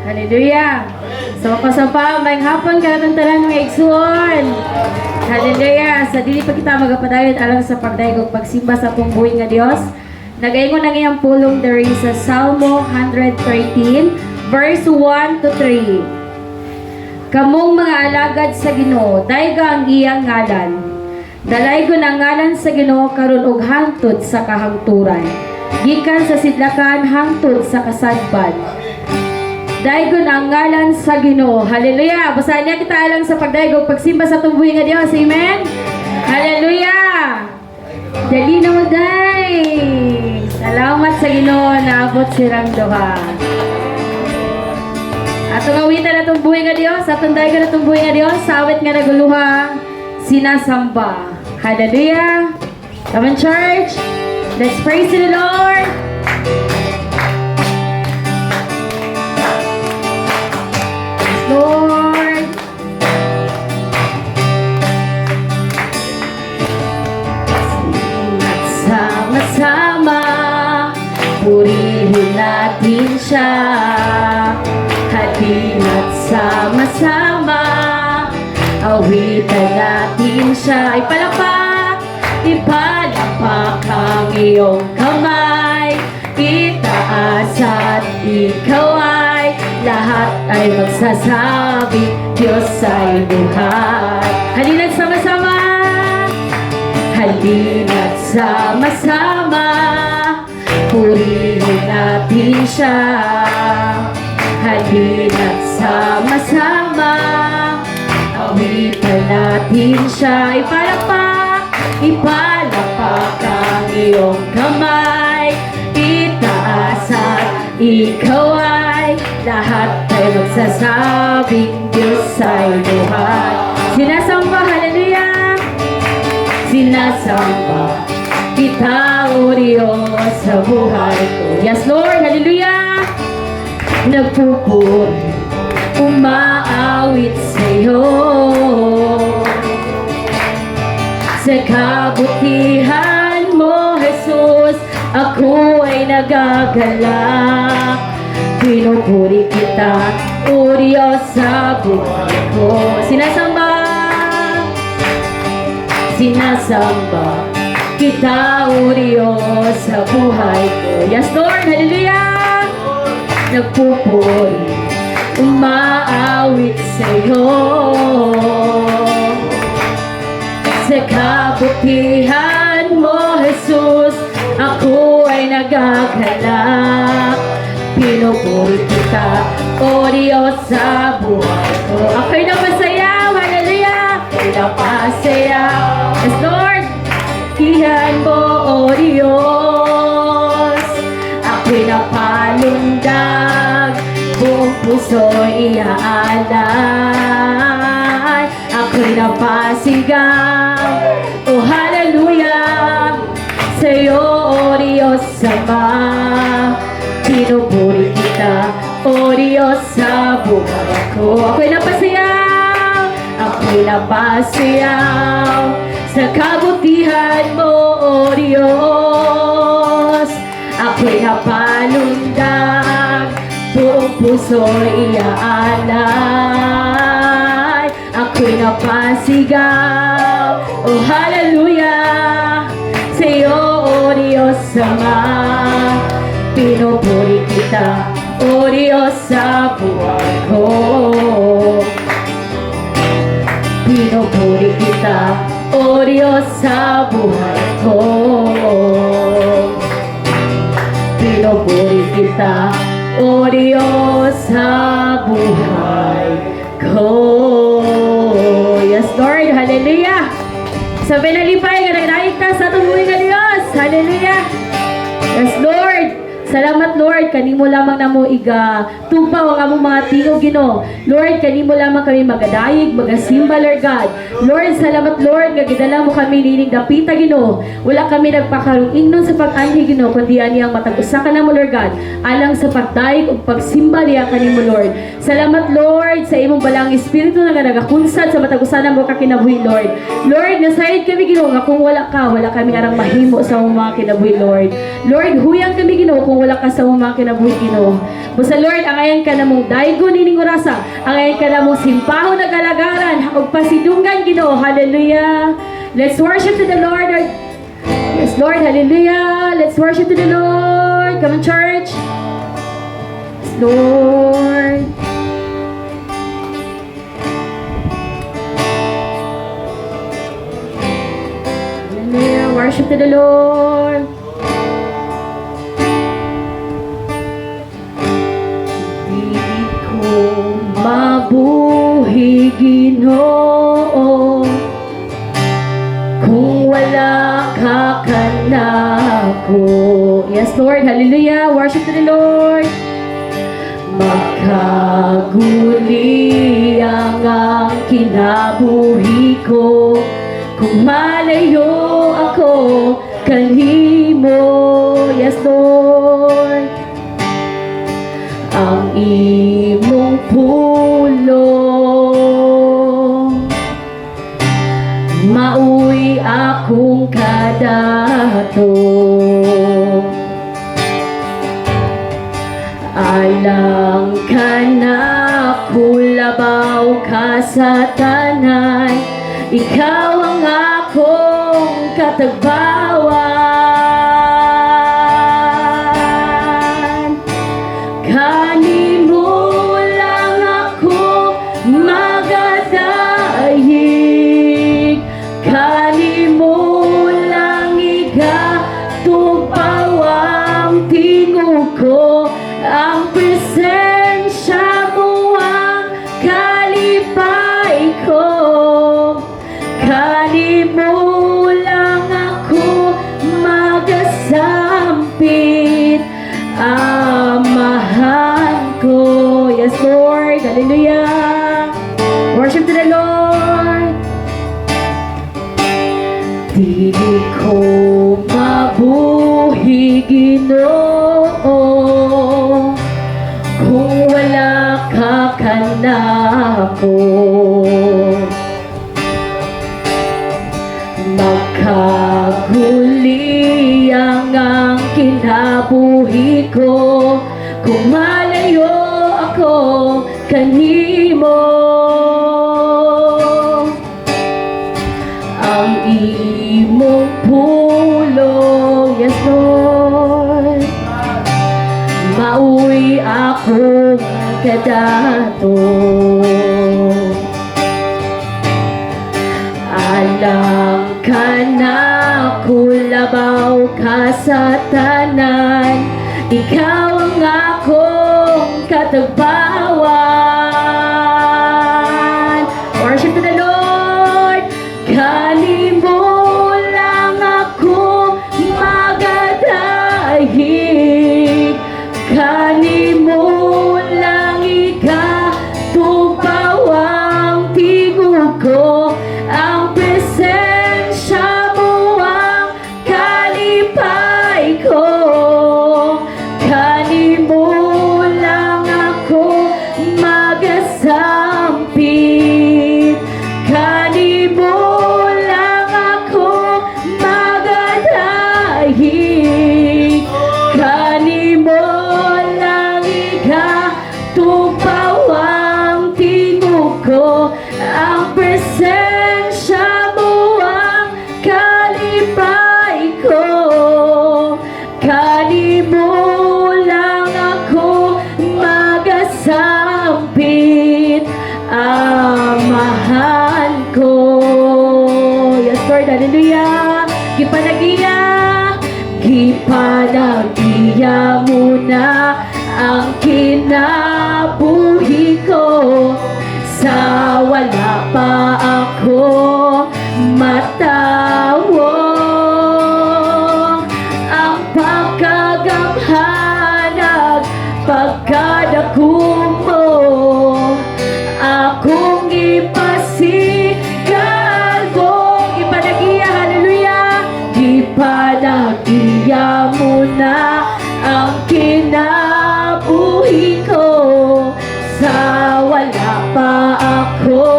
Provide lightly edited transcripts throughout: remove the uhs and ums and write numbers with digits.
Hallelujah. So, kasapa, may hapon ka ng talang mga igsuon. Hallelujah. Sa dili pa kita magapadayon alang sa pagdaigog pagsimba sa atong buhay nga Dios. Nagaingon ang iyang pulong diri sa Salmo 113, verse 1 to 3. Kamong mga alagad sa Ginoo, dayga ang iyang ngalan. Dalaygon ang ngalan sa Ginoo karon og hangtod sa kahangturan. Gikan sa sidlakan hangtod sa kasadpan. Daygon ang ngalan sa Ginoo. Hallelujah. Basahan niya kita alang sa pagdaigog pagsimba sa tubuhi nga Dios. Amen. Hallelujah. Dali na mo day. Salamat sa Ginoo na abot sirang duha. Atong awitan na itong buhay nga Dios, atong daygon na itong buhay nga Dios, sa awit nga naguluha, sinasamba. Hallelujah. Come on, church. Let's praise the Lord. Lord. Sama-sama, purihin natin siya. Halina't sama-sama, awitan natin siya. Ipalapak, ipalapak ang iyong kamay. Itaas at ikaw ay lahat ay magsasabi, Diyos ay buhay. Halina't sama-sama, halina't sama-sama, purihin natin siya. Halina't sama-sama, awitan natin siya. Ipalapak, ipalapak ang iyong kamay. Itaas at ikaw ay lahat ay magsasabing Diyos ay buhay. Sinasamba, hallelujah. Sinasamba kita, O Diyos, sa buhay ko. Yes, Lord, hallelujah. Nagpupuri, umaawit sa'yo. Sa kabutihan mo, Jesus, ako ay nagagalak. Pinupuri kita, O Diyos, sa buhay ko. Sinasamba, sinasamba kita, O Diyos, sa buhay ko. Yes, Lord, hallelujah. Nagpupuri, umaawit sa'yo. Sa kabutihan mo, Jesus, ako ay nagagalak. Pinupuri kita, O Diyos, sa buhay ko. Ako'y napasayaw, hallelujah. Ako'y napasayaw. Yes, Lord. Tihan mo, O Diyos. Ako'y napalundag, buong puso'y iaalay. Ako'y napasigaw, oh hallelujah, sa'yo, O Diyos Ama. Pinupuri kita, O Diyos, sa buhay ko. Ako'y napasayaw, ako'y napasayaw, sa kabutihan mo, O Diyos. Ako'y napalundag, buong puso'y iaalay. Ako'y napasigaw, oh hallelujah, sa'yo, O Diyos Ama. Pinupuri kita, O Diyos, sa buhay ko. Pinupuri kita, O Diyos, sa buhay ko. Pinupuri kita, O Diyos, sa buhay ko. Yes, Lord, hallelujah. Sa pinalipay, ganagdaig ka sa tumuwi nga Diyos. Hallelujah. Yes, Lord. Salamat, Lord, kanimo lamang na mo iga tupaw ang among mga tingog, Ginoo. Lord, kanimo lamang kami magadayig, magasimba, Lord God. Lord, salamat, Lord, nga gidala mo kami nining dapita, Ginoo. Wala kami nagpakarunging nun sa pag-anhi, Ginoo, kundi aniyang matag-usa ka na mo, Lord God, alang sa pagdayig ug pagsimba niya kanimo, Lord. Salamat, Lord, sa imong balang espiritu na nagakunsad sa matag-usa na mo ka kinabuhi, Lord. Lord, nasayid kami, Ginoo, nga kung wala ka, wala kami arang mahimo sa mga kinabuhi, Lord. Lord, huyang kami, Ginoo, kung wala ka sa sa mga kinabuhi Ginoo. Busa Lord, angayan ka na mong daigo nining orasa, angayan ka na mong simpahon na galagaran, ug pasidunggan Ginoo. Hallelujah. Let's worship to the Lord. Yes, Lord, hallelujah. Let's worship to the Lord. Come on, church. Yes, Lord. Hallelujah. Worship to the Lord. Di ko mabuhi Ginoo kung wala ka kanako. Yes, Lord. Hallelujah. Worship to the Lord. Magkaguli ang kinabuhi ko kung malayo ako kanimo. Yes, Lord. Ang imong pulong mauwi akong kadato. Alang ka na kulabaw ka sa tanan, ikaw ang akong katagbawan. Kanimo lang ako magadayig, kanimo lang igatupaw ang tingog ko. Ang presensya mo ang kalipay ko, kanimo lang ako magasampit, amahan ko. Yes, Lord. Hallelujah. Worship to the Lord. Di ko mabuhi Ginoo kung wala ka kanako. Magkaguli ang kinabuhi ko kung malayo ako kanimo. Ang imong pulong, yes Lord, mauwi akong kadato. Alang ka na kulabaw ka sa tanan, ikaw ang akong katagbawan. Worship to the Lord. Kanimo lang ako magadayig, kanimo lang igatupaw ang tingog ko. Ang presensya mo ang kalipay ko, kanimo lang ako magasampit, kanimo lang ako magadayig, kanimo lang igatupaw ang tingog ko. Ang presensya mo ang kalipay ko, kanimo lang ako magasampit, amahan ko. Yes, Lord, hallelujah. Gipanagiya, gipanagiya mo na ang kinabuhi ko. Sa wala pa ako matawo, ang pagkagamhanag pagkadako mo, akong ipasigal mo. Ipanagiya, hallelujah. Ipanagiya mo na ang kinabuhi ko. Sa wala pa ako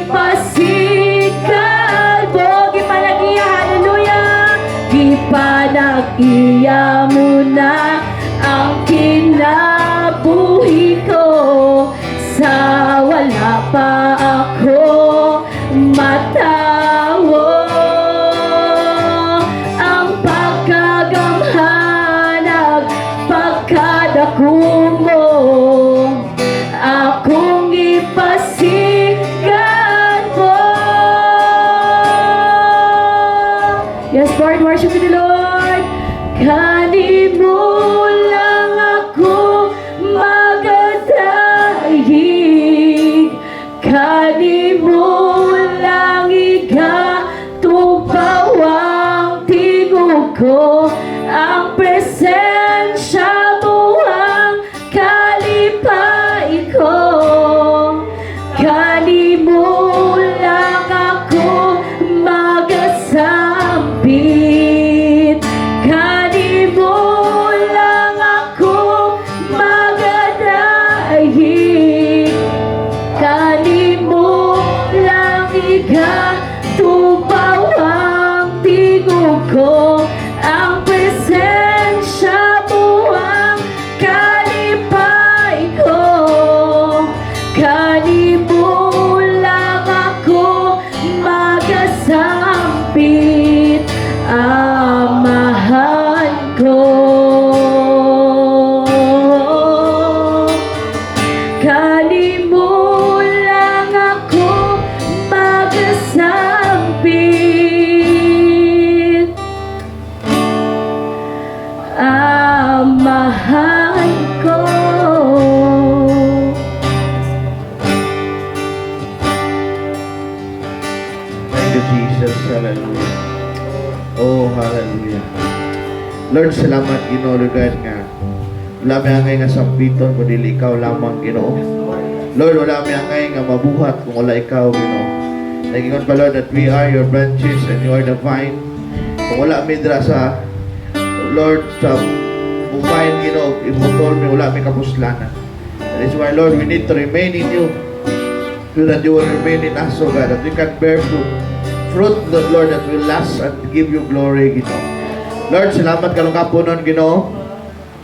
ipasikat mo, gipanagiya, hallelujah. Gipanagiya mo na ang kinabuhi ko, sa wala pa ako matawo. Ang pagkagamhanag, pagkadako mo, akong ipasikat mo. Yes, Lord, worship you, Lord. Kani mo lang ako magadahig, kani mo lang igatupaw ang tingog ko, ang presensya mo ang kalipay ko. Kani mo lang ako magasambit, kani mo lang ako magadahig, kani mo lang igatupaw ang tingog ko, ang presensya mo ang kalipay ko. Kani mo lang ako magasampit, amahan ko. Kani mo lang ako magasampit, amahan ko. Thank you, Jesus. Hallelujah. Oh, hallelujah. Lord, salamat, Ginoo, Lord God, nga wala may angay nga sampiton kundi ikaw lamang, Ginoo. Lord, wala may angay nga mabuhat kung wala ikaw, Ginoo. Nagingon pa, Lord, that we are your branches and you are the vine. Kung wala midra sa Lord, sa bumayin, Ginoo, imutol mi, wala may kapuslanan. That is why, Lord, we need to remain in you, so that you will remain in us, O God, that we can bear fruit, Lord, that will last and give you glory, Ginoo. Lord, salamat kalong kapunon, Ginoo.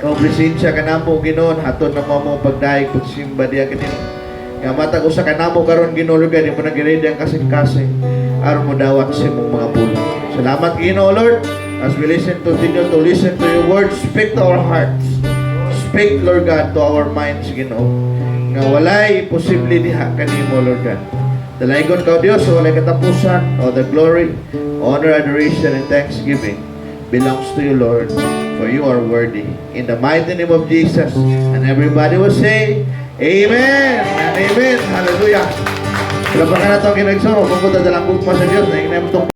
Ang presensya ka namo, Ginoo, haton na mo pagdaig, pagsimba diya kanino. Nga matag usa ka namo karon, Ginoo, Lord, di mo nag-ready ang kasing-kasing aron mo dawat sa imong mga pulo. Salamat, Ginoo, Lord, as we continue to listen to your word. Speak to our hearts. Speak, Lord God, to our minds, Ginoo. Nga walay posible diha kanimo, Lord God. Dalaygon ka, Dios, sa walay katapusan, all the glory, honor, adoration, and thanksgiving belongs to you, Lord, for you are worthy. In the mighty name of Jesus, and everybody will say, Amen and Amen. Hallelujah. Kalapakan na itong kinagsawa, pumunta dalang bukma sa Diyos, na inayam itong